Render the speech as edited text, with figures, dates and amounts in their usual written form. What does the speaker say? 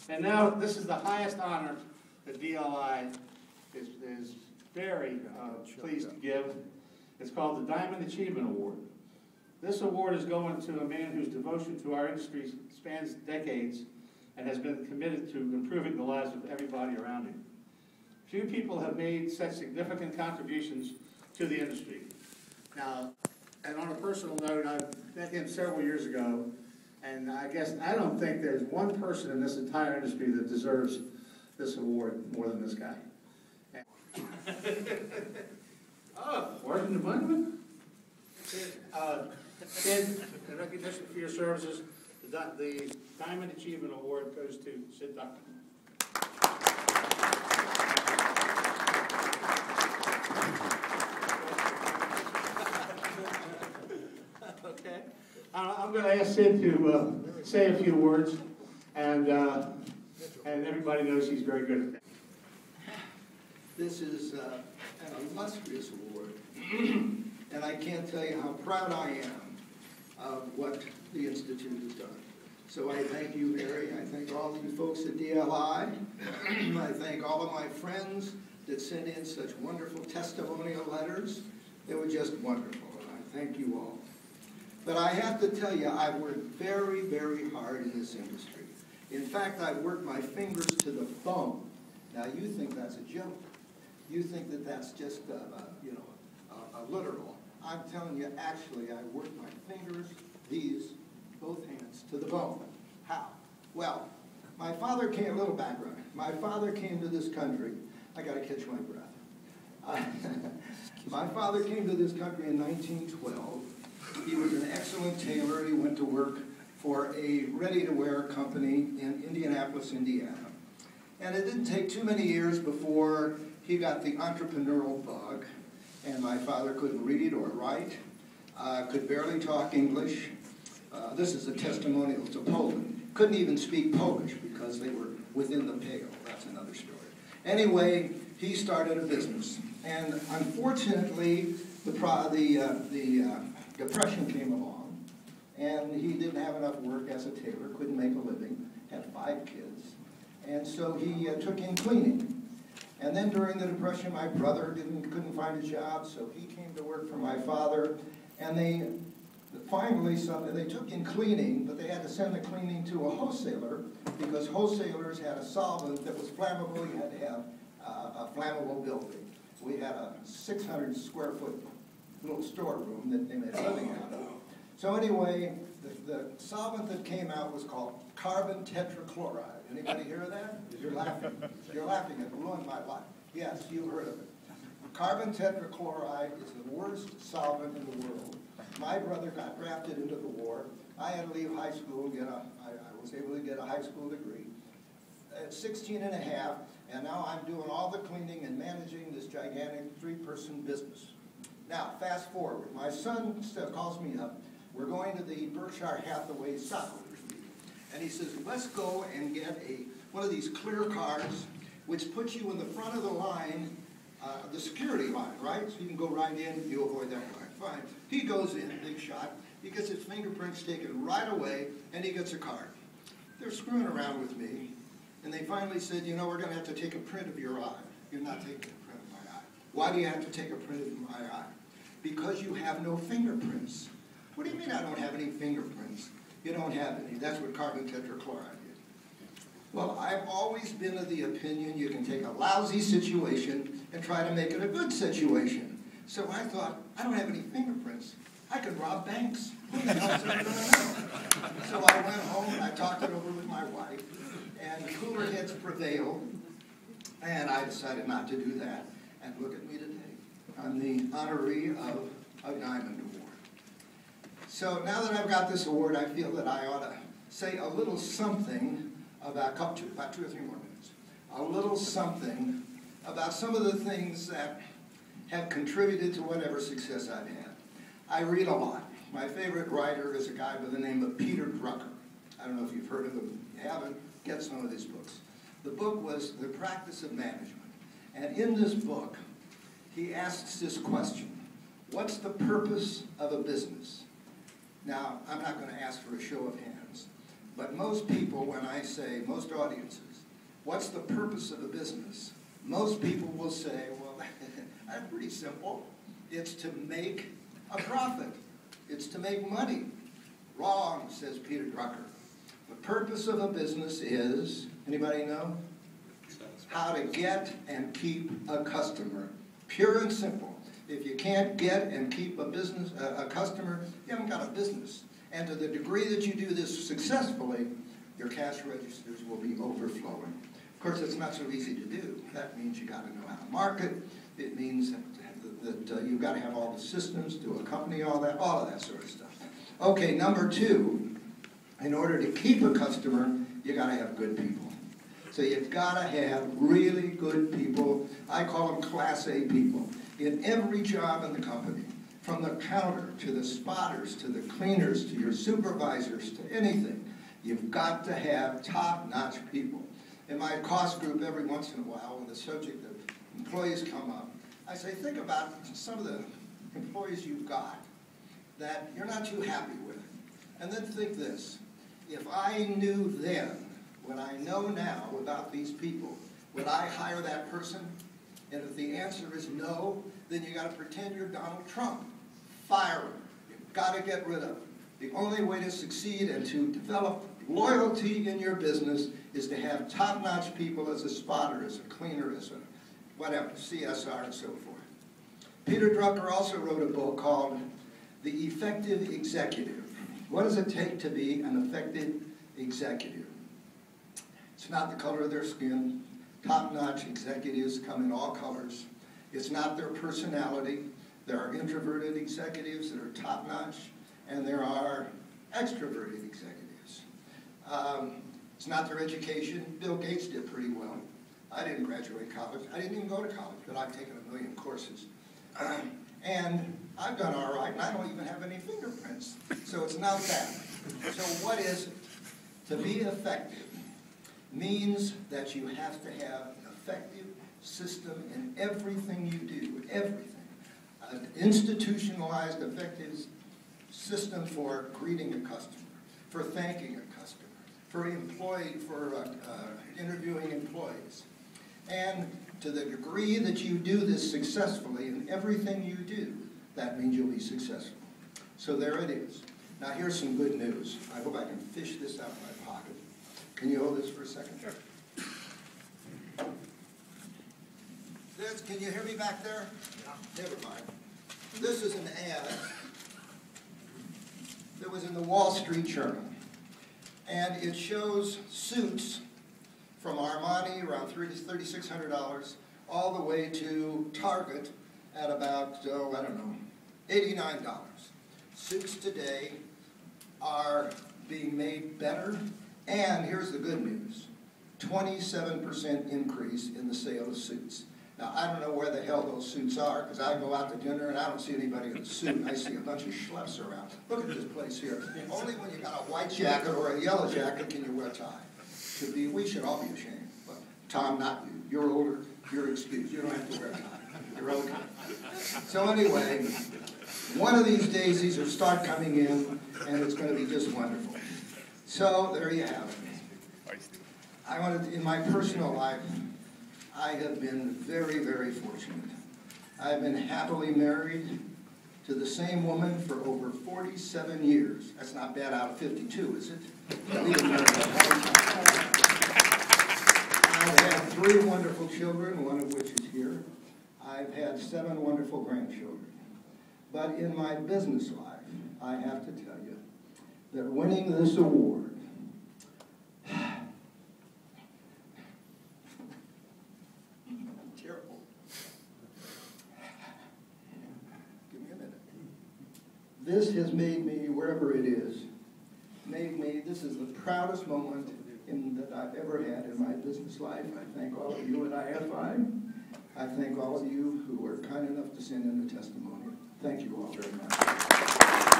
And now this is the highest honor that DLI is very pleased to give. It's called the Diamond Achievement Award. This award is going to a man whose devotion to our industry spans decades and has been committed to improving the lives of everybody around him. Few people have made such significant contributions to the industry. Now, and on a personal note, I met him several years ago, and I don't think there's one person in this entire industry that deserves this award more than this guy. Oh, Washington Monument? Sid, in recognition for your services, the Diamond Achievement Award goes to Sid Tuchman. Okay. I'm going to ask Sid to say a few words, and everybody knows he's very good at that. This is an illustrious award, and I can't tell you how proud I am of what the Institute has done. So I thank you, Harry. I thank all of you folks at DLI. I thank all of my friends that sent in such wonderful testimonial letters. They were just wonderful, and I thank you all. But I have to tell you, I've worked very, very hard in this industry. In fact, I've worked my fingers to the bone. Now, you think that's a joke. You think that that's just, a literal. I'm telling you, actually, I worked my fingers, both hands, to the bone. How? Well, my father came, a little background. My father came to this country. I got to catch my breath. My father came to this country in 1912. He was an excellent tailor. He went to work for a ready-to-wear company in Indianapolis, Indiana. And it didn't take too many years before he got the entrepreneurial bug, and my father couldn't read or write, could barely talk English. This is a testimonial to Poland. Couldn't even speak Polish because they were within the pale. That's another story. Anyway, he started a business, and unfortunately, the Depression came along, and he didn't have enough work as a tailor, couldn't make a living, had 5 kids, and so he took in cleaning. And then during the Depression, my brother couldn't find a job, so he came to work for my father, and they finally they took in cleaning, but they had to send the cleaning to a wholesaler because wholesalers had a solvent that was flammable. You had to have a flammable building. We had a 600 square foot little storeroom that they made a living out of. So anyway, the solvent that came out was called carbon tetrachloride. Anybody hear of that? You're laughing. You're laughing. It ruined my life. Yes, you've heard of it. Carbon tetrachloride is the worst solvent in the world. My brother got drafted into the war. I had to leave high school. I was able to get a high school degree at 16 and a half, and now I'm doing all the cleaning and managing this gigantic 3-person business. Now, fast forward. My son calls me up. We're going to the Berkshire Hathaway stockholders meeting. And he says, let's go and get one of these clear cards, which puts you in the front of the line, the security line, right? So you can go right in, you avoid that line. Fine. He goes in, big shot. He gets his fingerprints taken right away, and he gets a card. They're screwing around with me. And they finally said, you know, we're going to have to take a print of your eye. You're not taking a print of my eye. Why do you have to take a print of my eye? Because you have no fingerprints. What do you mean I don't have any fingerprints? You don't have any. That's what carbon tetrachloride is. Well, I've always been of the opinion you can take a lousy situation and try to make it a good situation. So I thought, I don't have any fingerprints. I could rob banks. Who the hell's ever going to know? So I went home and I talked it over with my wife, and cooler heads prevailed, and I decided not to do that. And look at me today. I'm the honoree of a Diamond Award. So now that I've got this award, I feel that I ought to say a little something about 2 or 3 more minutes. A little something about some of the things that have contributed to whatever success I've had. I read a lot. My favorite writer is a guy by the name of Peter Drucker. I don't know if you've heard of him. If you haven't, get some of his books. The book was The Practice of Management. And in this book, he asks this question: what's the purpose of a business? Now, I'm not going to ask for a show of hands, But most people, when I say, most audiences, what's the purpose of a business? Most people will say, well, that's pretty simple. It's to make a profit. It's to make money. Wrong, says Peter Drucker. The purpose of a business is, anybody know? How to get and keep a customer. Pure and simple. If you can't get and keep a customer, you haven't got a business. And to the degree that you do this successfully, your cash registers will be overflowing. Of course, it's not so easy to do. That means you got to know how to market. It means that you've got to have all the systems to accompany all of that sort of stuff. Okay, number two, in order to keep a customer, you got to have good people. So you've got to have really good people. I call them Class A people in every job in the company, from the counter to the spotters to the cleaners to your supervisors to anything. You've got to have top-notch people. In my cost group, every once in a while, when the subject of employees come up, I say, think about some of the employees you've got that you're not too happy with. And then think this, if I knew then what I know now about these people, would I hire that person? And if the answer is no, then you got to pretend you're Donald Trump. Fire him. You've got to get rid of him. The only way to succeed and to develop loyalty in your business is to have top-notch people as a spotter, as a cleaner, as a whatever, CSR and so forth. Peter Drucker also wrote a book called The Effective Executive. What does it take to be an effective executive? It's not the color of their skin. Top-notch executives come in all colors. It's not their personality. There are introverted executives that are top-notch, and there are extroverted executives. It's not their education. Bill Gates did pretty well. I didn't graduate college. I didn't even go to college, but I've taken 1 million courses. And I've done all right, and I don't even have any fingerprints. So it's not that. So what is it? To be effective means that you have to have an effective system in everything you do, everything. An institutionalized, effective system for greeting a customer, for thanking a customer, for interviewing employees. And to the degree that you do this successfully in everything you do, that means you'll be successful. So there it is. Now here's some good news. I hope I can fish this out of my pocket. Can you hold this for a second? Sure. Can you hear me back there? Yeah. Never mind. This is an ad that was in the Wall Street Journal. And it shows suits from Armani, around $3,600, all the way to Target at about, I don't know, $89. Suits today are being made better, and here's the good news, 27% increase in the sale of suits. Now, I don't know where the hell those suits are, because I go out to dinner and I don't see anybody in a suit. I see a bunch of schleps around. Look at this place here. Only when you got a white jacket or a yellow jacket can you wear a tie. We should all be ashamed. But Tom, not you. You're older. You're excused. You don't have to wear a tie. You're okay. So anyway, one of these days these will start coming in, and it's going to be just wonderful. So there you have it. In my personal life, I have been very, very fortunate. I've been happily married to the same woman for over 47 years. That's not bad out of 52, is it? We've been married a long time. I've had 3 wonderful children, one of which is here. I've had 7 wonderful grandchildren. But in my business life, I have to tell you that winning this award, this has made me, wherever it is, this is the proudest moment that I've ever had in my business life. I thank all of you at DFI. I thank all of you who were kind enough to send in the testimony. Thank you all very much.